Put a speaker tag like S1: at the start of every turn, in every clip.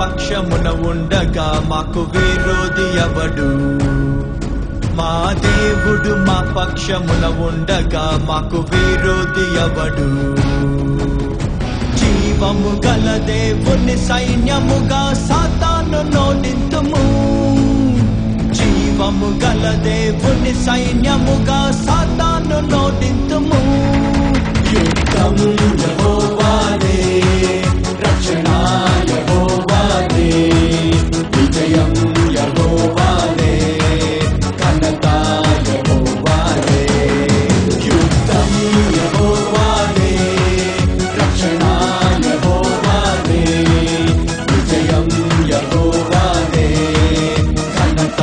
S1: పక్షమున ఉండగా మాకు విరోధి ఎవడు? మా దేవుడు మా పక్షమున ఉండగా మాకు విరోధి ఎవడు? జీవము గల దేవుని సైన్యముగా సాతాను నోడింతుము. జీవము గల దేవుని సైన్యముగా సాతాను నోడింతుము. యుద్ధం యెహోవాదే, రక్షణ యెహోవాదే, విజయం యెహోవాదే, ఘనత యెహోవాదే. యుద్ధం యెహోవాదే, రక్షణ యెహోవాదే, విజయం యెహోవాదే, ఘనత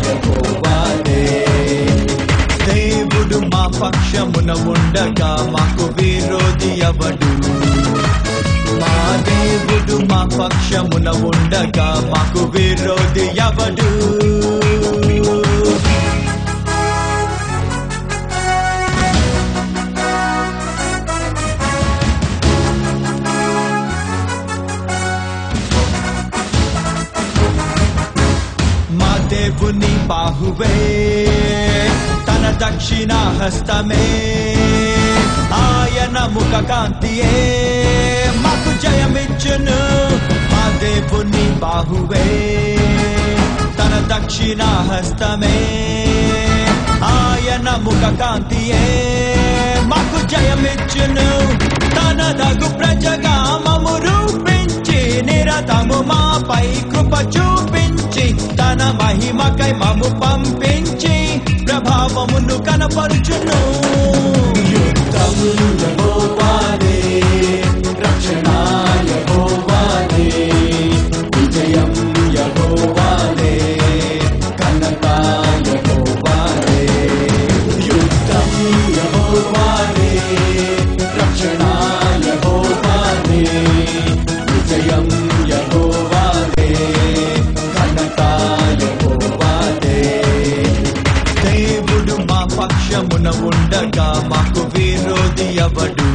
S1: యెహోవాదే. దేవుడు మా పక్షమున ఉండగా మాకు విరోధి ఎవడు? మా దేవుడు మా పక్షమున ఉండగా మాకు విరోధి ఎవడు? మా దేవుని బాహువే, తన దక్షిణ హస్తమే, ఆయన ముఖ కాంతియే మాకు జయమిచ్చును. మా దేవుని బాహువే, తన దక్షిణ హస్తమే, ఆయన ముఖ కాంతియే మాకు జయమిచ్చును. తన దగు ప్రజగా మము రూపించి నిరతము మాపై కృప చూపించి తన మహిమకై మము పంపించి ప్రభావమును కనపరుచును. యుద్ధం యెహోవాదే, రక్షణ యెహోవాదే, విజయం యెహోవాదే, ఘనత యెహోవాదే. యుద్ధం యెహోవాదే, రక్షణ యెహోవాదే, విజయం యెహోవాదే, ఘనత యెహోవాదే. దేవుడు మా పక్షమున ఉండగా మాకు విరోధి ఎవడు?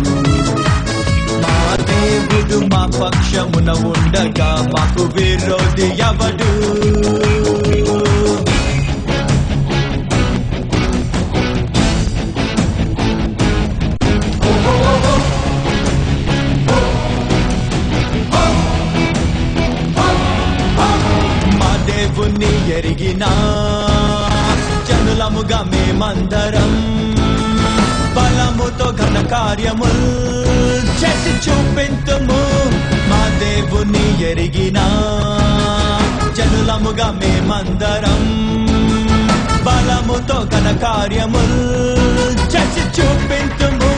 S1: మా దేవుడు మా పక్షమున ఉండగా మాకు విరోధి ఎవడు? మా దేవుణ్ణి ఎరిగిన జనులముగా మేమందరం బలముతో ఘన కార్యముల్ చేసి చూపింతుము. మా దేవుని ఎరిగిన జనులముగా మేమందరం బలముతో ఘన కార్యముల్ చేసి చూపింతుము.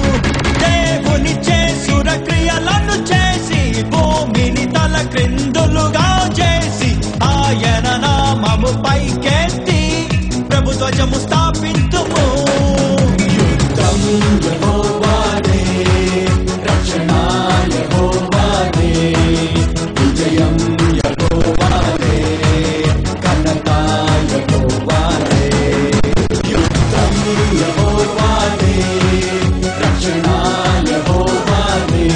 S1: దేవుని చేసుర క్రియలను చేసి భూమిని తల క్రిందులుగా చేసి ఆయన నామము పైకెత్తి ప్రభు ధ్వజము స్థాపింతుము. యుద్ధం యెహోవాదే, రక్షణ యెహోవాదే, విజయం యెహోవాదే, ఘనత యెహోవాదే. యుద్ధం యెహోవాదే, రక్షణ యెహోవాదే,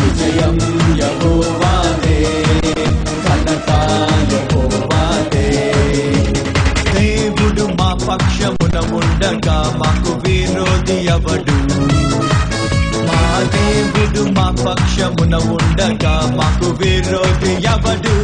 S1: విజయం యెహోవాదే, ఘనత యెహోవాదే. దేవుడు మా పక్షమున ఉండగా మాకు విరోధి ఎవడు? మా దేవుడు మా పక్షమున ఉండగా మాకు విరోధి ఎవడు?